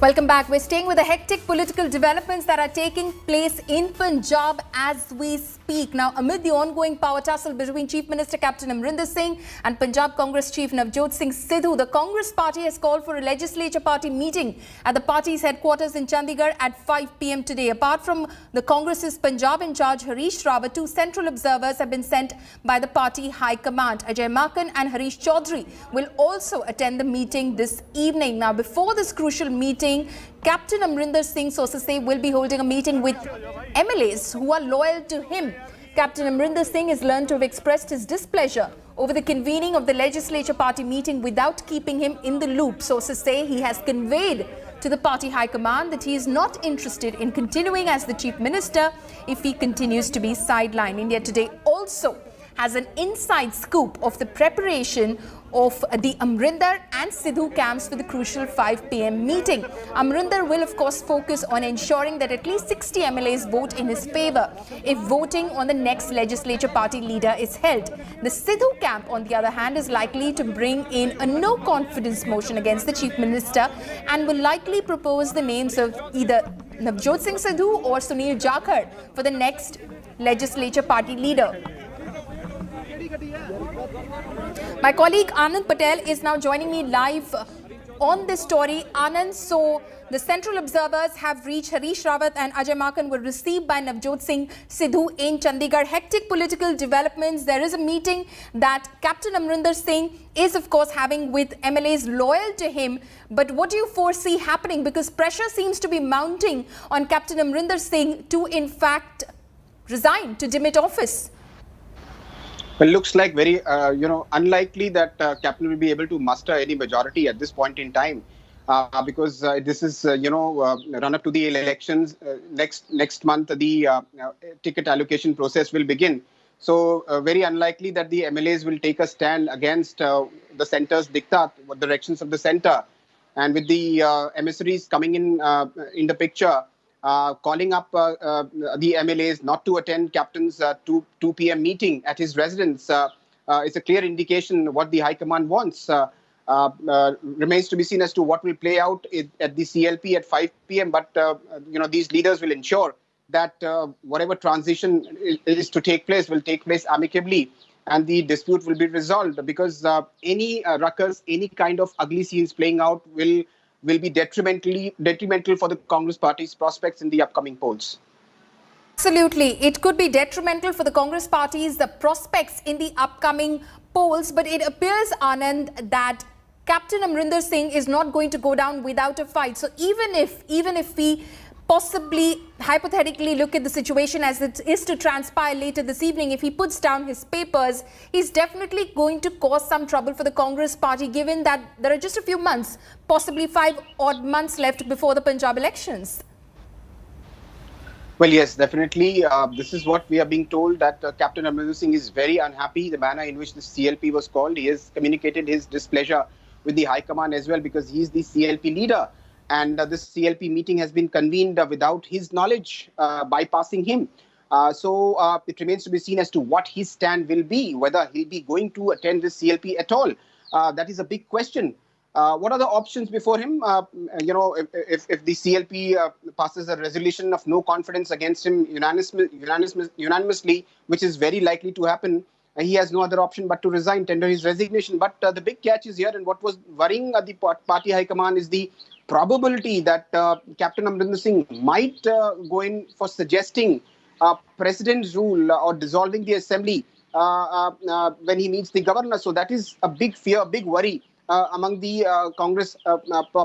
Welcome back. We're staying with the hectic political developments that are taking place in Punjab as we speak. Now, amid the ongoing power tussle between Chief Minister Captain Amarinder Singh and Punjab Congress Chief Navjot Singh Sidhu, the Congress Party has called for a Legislature Party meeting at the party's headquarters in Chandigarh at 5 p.m. today. Apart from the Congress's Punjab in charge Harish Rawat, two central observers have been sent by the party high command. Ajay Makan and Harish Chaudhary will also attend the meeting this evening. Now, before this crucial meeting, Captain Amarinder Singh, sources say, will be holding a meeting with MLAs who are loyal to him. Captain Amarinder Singh is learned to have expressed his displeasure over the convening of the Legislature Party meeting without keeping him in the loop. Sources say he has conveyed to the party high command that he is not interested in continuing as the Chief Minister if he continues to be sidelined. India Today also has an inside scoop of the preparation of the Amarinder and Sidhu camps for the crucial 5 p.m. meeting. Amarinder will of course focus on ensuring that at least 60 MLAs vote in his favour if voting on the next Legislature Party leader is held. The Sidhu camp, on the other hand, is likely to bring in a no confidence motion against the Chief Minister and will likely propose the names of either Navjot Singh Sidhu or Sunil Jakhar for the next Legislature Party leader. My colleague Anand Patel is now joining me live on this story. Anand, so the central observers have reached. Harish Rawat and Ajay Makan were received by Navjot Singh Sidhu in Chandigarh. Hectic political developments. There is a meeting that Captain Amarinder Singh is of course having with MLAs loyal to him. But what do you foresee happening? Because pressure seems to be mounting on Captain Amarinder Singh to in fact resign, to demit office. Well, looks like very, unlikely that Captain will be able to muster any majority at this point in time, because this is, run up to the elections. Next month, the ticket allocation process will begin. So very unlikely that the MLAs will take a stand against the centre's diktat, what directions of the centre. And with the emissaries coming in the picture, calling up the MLAs not to attend Captain's 2 p.m. meeting at his residence is a clear indication what the High Command wants. Remains to be seen as to what will play out at the CLP at 5 p.m. But, these leaders will ensure that whatever transition is to take place will take place amicably and the dispute will be resolved, because any ruckus, any kind of ugly scenes playing out will be detrimental for the Congress Party's prospects in the upcoming polls. Absolutely. It could be detrimental for the Congress Party's prospects in the upcoming polls. But it appears, Anand, that Captain Amarinder Singh is not going to go down without a fight. So even if we possibly hypothetically look at the situation as it is to transpire later this evening, if he puts down his papers, he's definitely going to cause some trouble for the Congress Party, given that there are just a few months, possibly 5 odd months left before the Punjab elections. Well, yes, definitely. This is what we are being told, that Captain Amarinder Singh is very unhappy the manner in which the CLP was called. He has communicated his displeasure with the High Command as well, because he is the CLP leader. And this CLP meeting has been convened without his knowledge, bypassing him. So it remains to be seen as to what his stand will be, whether he'll be going to attend this CLP at all. That is a big question. What are the options before him? If the CLP passes a resolution of no confidence against him unanimously, which is very likely to happen, he has no other option but to resign, tender his resignation. But the big catch is here, and what was worrying the party high command is the probability that Captain Amarinder Singh might go in for suggesting president's rule or dissolving the assembly when he meets the governor. So that is a big fear, a big worry among the Congress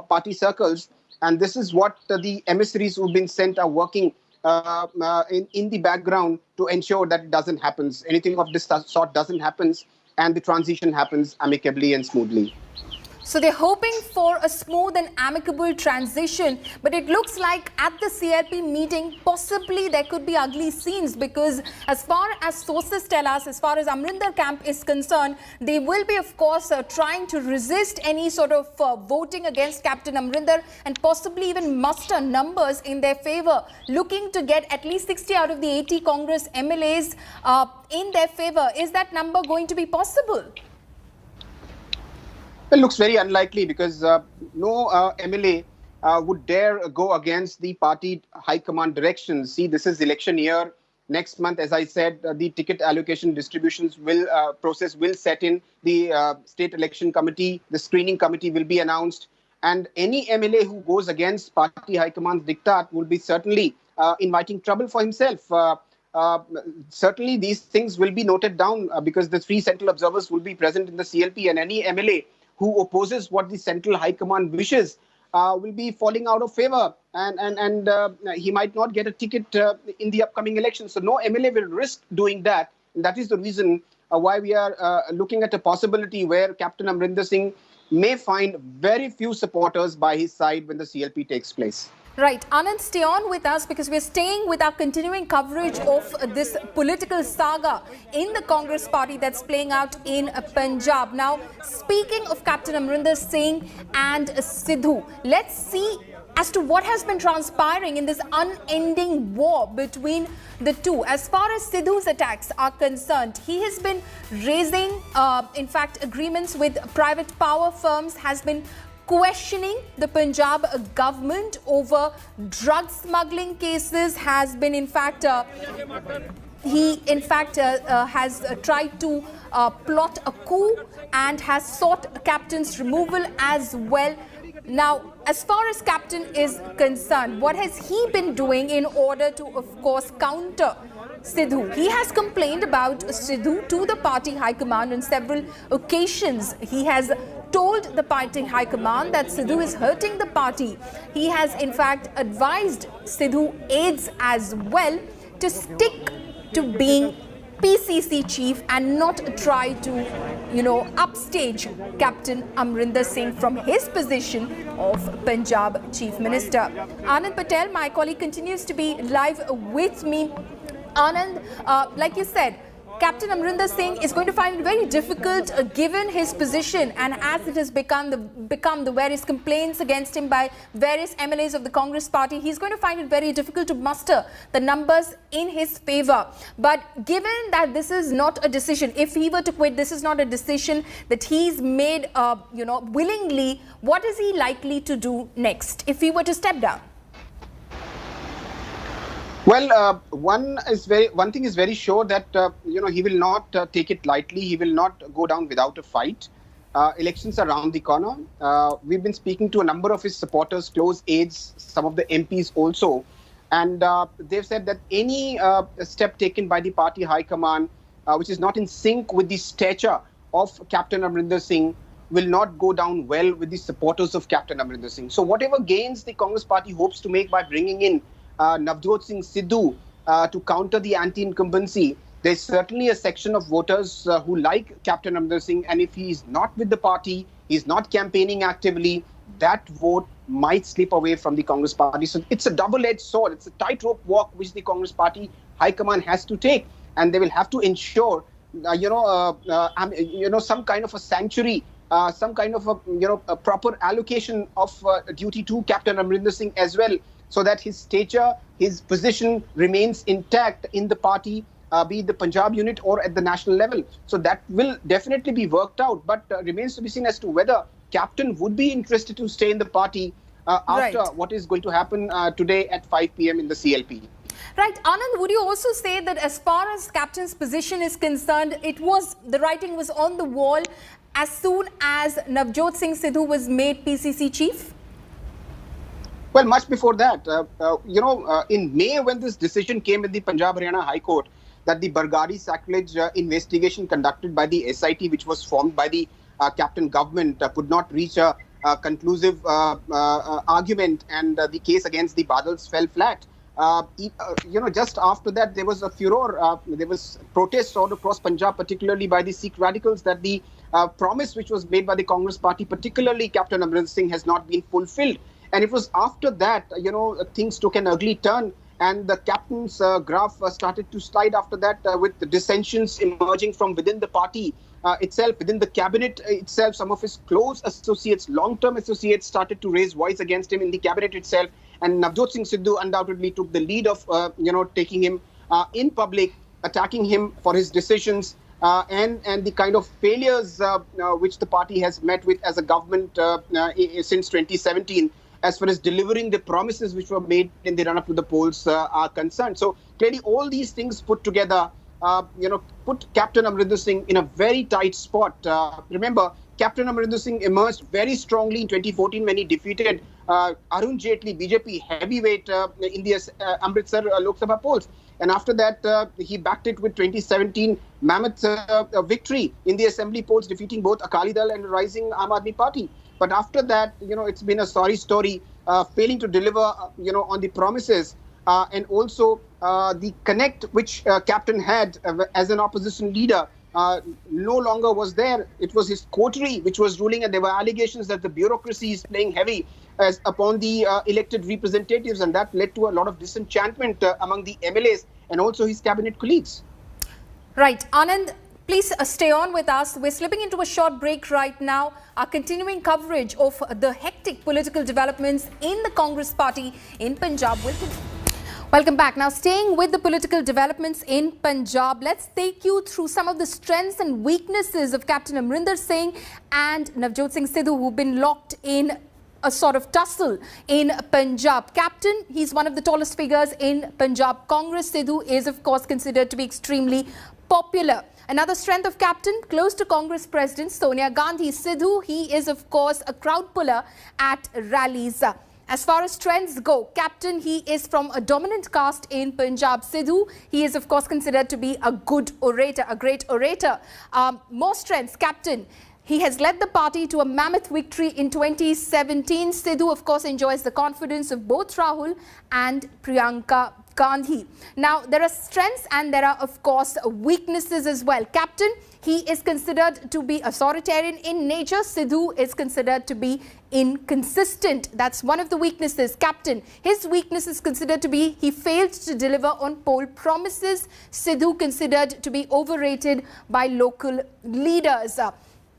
party circles. And this is what the emissaries who've been sent are working in the background to ensure that it doesn't happen. Anything of this sort doesn't happen, and the transition happens amicably and smoothly. So they're hoping for a smooth and amicable transition, but it looks like at the CLP meeting, possibly there could be ugly scenes, because as far as sources tell us, as far as Amarinder camp is concerned, they will be, of course, trying to resist any sort of voting against Captain Amarinder and possibly even muster numbers in their favor, looking to get at least 60 out of the 80 Congress MLAs in their favor. Is that number going to be possible? It looks very unlikely, because no MLA would dare go against the party high command directions. See, this is election year. Next month, as I said, the ticket allocation distributions process will set in. The state election committee, the screening committee will be announced. And any MLA who goes against party high command's diktat will be certainly inviting trouble for himself. Certainly, these things will be noted down because the 3 central observers will be present in the CLP, and any MLA who opposes what the central high command wishes will be falling out of favor, and he might not get a ticket in the upcoming election. So no MLA will risk doing that. And that is the reason why we are looking at a possibility where Captain Amarinder Singh may find very few supporters by his side when the CLP takes place. Right. Anand, stay on with us because we're staying with our continuing coverage of this political saga in the Congress party that's playing out in Punjab. Now, speaking of Captain Amarinder Singh and Sidhu, let's see as to what has been transpiring in this unending war between the two. As far as Sidhu's attacks are concerned, he has been raising, in fact, agreements with private power firms, has been questioning the Punjab government over drug smuggling cases, has been in fact has tried to plot a coup and has sought captain's removal as well. Now, as far as captain is concerned, what has he been doing in order to, of course, counter Sidhu? He has complained about Sidhu to the party high command on several occasions. He has told the party high command that Sidhu is hurting the party. He has in fact advised Sidhu aides as well to stick to being PCC chief and not try to, upstage Captain Amarinder Singh from his position of Punjab Chief Minister. Anand Patel, my colleague, continues to be live with me. Anand, like you said, Captain Amarinder Singh is going to find it very difficult given his position, and as it has become the various complaints against him by various MLAs of the Congress party, he's going to find it very difficult to muster the numbers in his favor. But given that this is not a decision, if he were to quit, this is not a decision that he's made, willingly, what is he likely to do next if he were to step down? Well, one thing is very sure that he will not take it lightly. He will not go down without a fight. Elections are around the corner. We've been speaking to a number of his supporters, close aides, some of the MPs also, and they've said that any step taken by the party high command, which is not in sync with the stature of Captain Amarinder Singh, will not go down well with the supporters of Captain Amarinder Singh. So whatever gains the Congress party hopes to make by bringing in Navjot Singh Sidhu to counter the anti-incumbency, there's certainly a section of voters who like Captain Amarinder Singh, and if he is not with the party, he's not campaigning actively, that vote might slip away from the Congress party. So it's a double-edged sword. It's a tightrope walk which the Congress party high command has to take, and they will have to ensure, some kind of a sanctuary, some kind of a proper allocation of duty to Captain Amarinder Singh as well, so that his stature, his position remains intact in the party, be it the Punjab unit or at the national level. So that will definitely be worked out, but remains to be seen as to whether Captain would be interested to stay in the party after what is going to happen today at 5 p.m. in the CLP. Right. Anand, would you also say that as far as Captain's position is concerned, the writing was on the wall as soon as Navjot Singh Sidhu was made PCC chief? Well, much before that, in May, when this decision came in the Punjab Haryana High Court that the Bargadi sacrilege investigation conducted by the SIT, which was formed by the Captain government, could not reach a conclusive argument, and the case against the Badals fell flat. Just after that, there was a furor. There was protests all across Punjab, particularly by the Sikh radicals, that the promise which was made by the Congress party, particularly Captain Amarinder Singh, has not been fulfilled. And it was after that, things took an ugly turn, and the captain's graph started to slide after that, with the dissensions emerging from within the party itself, within the cabinet itself. Some of his close associates, long-term associates, started to raise voice against him in the cabinet itself. And Navjot Singh Sidhu undoubtedly took the lead of, taking him in public, attacking him for his decisions, and the kind of failures which the party has met with as a government since 2017. as far as delivering the promises which were made in the run-up to the polls are concerned. So clearly all these things put together, put Captain Amarinder Singh in a very tight spot. Remember, Captain Amarinder Singh emerged very strongly in 2014 when he defeated Arun Jaitley, BJP heavyweight in the Amritsar Lok Sabha polls. And after that, he backed it with 2017 mammoth victory in the assembly polls, defeating both Akali Dal and rising Aam Aadmi Party. But after that, it's been a sorry story, failing to deliver, on the promises. And also the connect which Captain had as an opposition leader no longer was there. It was his coterie which was ruling, and there were allegations that the bureaucracy is playing heavy upon the elected representatives, and that led to a lot of disenchantment among the MLAs and also his cabinet colleagues. Right. Anand, please stay on with us. We're slipping into a short break right now. Our continuing coverage of the hectic political developments in the Congress party in Punjab will continue. Welcome back. Now, staying with the political developments in Punjab, let's take you through some of the strengths and weaknesses of Captain Amarinder Singh and Navjot Singh Sidhu, who've been locked in a sort of tussle in Punjab. Captain, he's one of the tallest figures in Punjab Congress. Sidhu is, of course, considered to be extremely popular. Another strength of Captain, close to Congress President Sonia Gandhi. Sidhu, he is, of course, a crowd puller at rallies. As far as trends go, Captain, he is from a dominant caste in Punjab. Sidhu, he is, of course, considered to be a good orator, a great orator. More strengths, Captain. He has led the party to a mammoth victory in 2017. Sidhu, of course, enjoys the confidence of both Rahul and Priyanka Gandhi. Now, there are strengths and there are, of course, weaknesses as well. Captain, he is considered to be authoritarian in nature. Sidhu is considered to be inconsistent. That's one of the weaknesses. Captain, his weakness is considered to be he failed to deliver on poll promises. Sidhu considered to be overrated by local leaders.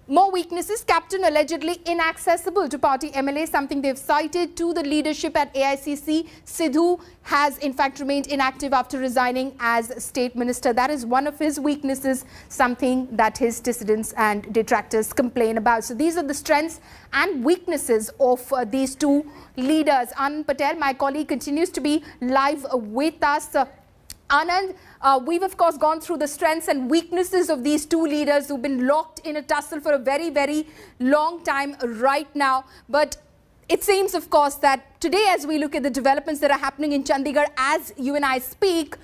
More weaknesses, Captain allegedly inaccessible to party MLA, something they've cited to the leadership at AICC. Sidhu has in fact remained inactive after resigning as State Minister. That is one of his weaknesses, something that his dissidents and detractors complain about. So these are the strengths and weaknesses of these two leaders. Anand Patel, my colleague, continues to be live with us. Anand, we've of course gone through the strengths and weaknesses of these two leaders who've been locked in a tussle for a very, very long time right now. But it seems, of course, that today, as we look at the developments that are happening in Chandigarh, as you and I speak,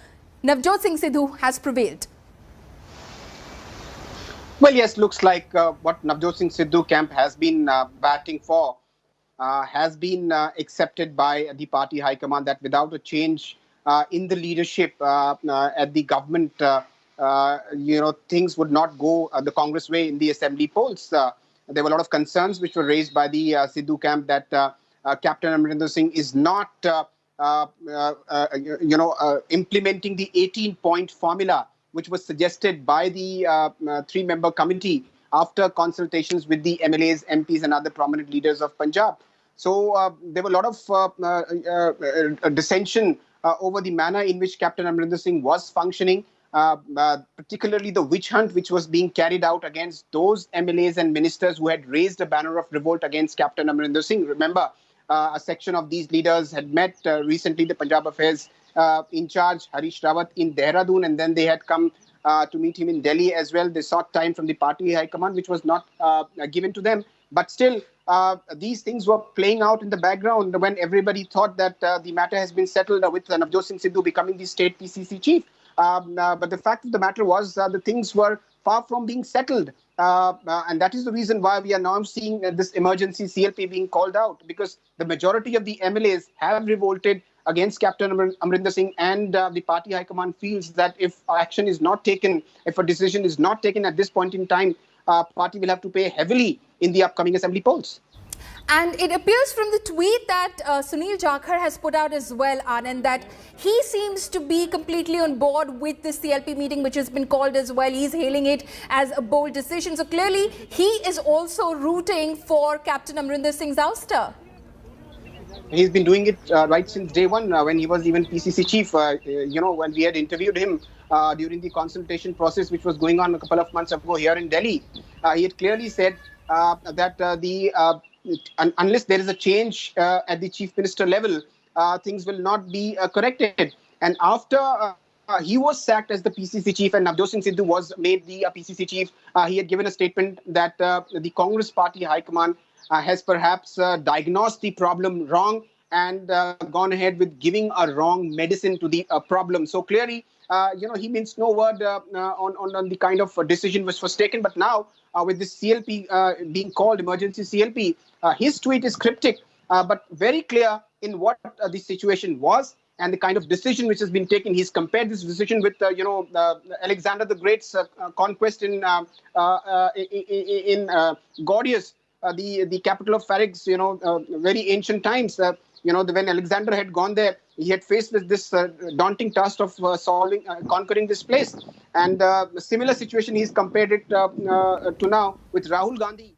Navjot Singh Sidhu has prevailed. Well, yes, looks like what Navjot Singh Sidhu camp has been batting for has been accepted by the party high command, that without a change in the leadership at the government, things would not go the Congress way in the assembly polls. There were a lot of concerns which were raised by the Sidhu camp that Captain Amarinder Singh is not, implementing the 18-point formula which was suggested by the three-member committee after consultations with the MLAs, MPs and other prominent leaders of Punjab. So there were a lot of dissension over the manner in which Captain Amarinder Singh was functioning, particularly the witch hunt which was being carried out against those MLAs and ministers who had raised a banner of revolt against Captain Amarinder Singh. Remember, a section of these leaders had met recently the Punjab Affairs in charge, Harish Rawat, in Dehradun, and then they had come to meet him in Delhi as well. They sought time from the party high command, which was not given to them. But still, these things were playing out in the background when everybody thought that the matter has been settled with Navjot Singh Sidhu becoming the state PCC chief. But the fact of the matter was the things were far from being settled. And that is the reason why we are now seeing this emergency CLP being called out, because the majority of the MLAs have revolted against Captain Amarinder Singh, and the party high command feels that if action is not taken, if a decision is not taken at this point in time, party will have to pay heavily in the upcoming assembly polls. And it appears from the tweet that Sunil Jakhar has put out as well, Anand, that he seems to be completely on board with this CLP meeting which has been called as well. He's hailing it as a bold decision. So clearly he is also rooting for Captain Amarinder Singh's ouster. He's been doing it right since day one when he was even PCC chief. When we had interviewed him during the consultation process which was going on a couple of months ago here in Delhi, he had clearly said that the unless there is a change at the chief minister level, things will not be corrected. And after he was sacked as the PCC chief and Navjot Singh Sidhu was made the PCC chief, he had given a statement that the Congress Party High Command has perhaps diagnosed the problem wrong and gone ahead with giving a wrong medicine to the problem. So clearly, he means no word on the kind of decision which was taken. But now, with this CLP being called emergency CLP, his tweet is cryptic, but very clear in what the situation was and the kind of decision which has been taken. He's compared this decision with, Alexander the Great's conquest in Gordius, the capital of Pharaohs, very ancient times. When Alexander had gone there, he had faced this daunting task of conquering this place. And a similar situation, he's compared it to now with Rahul Gandhi.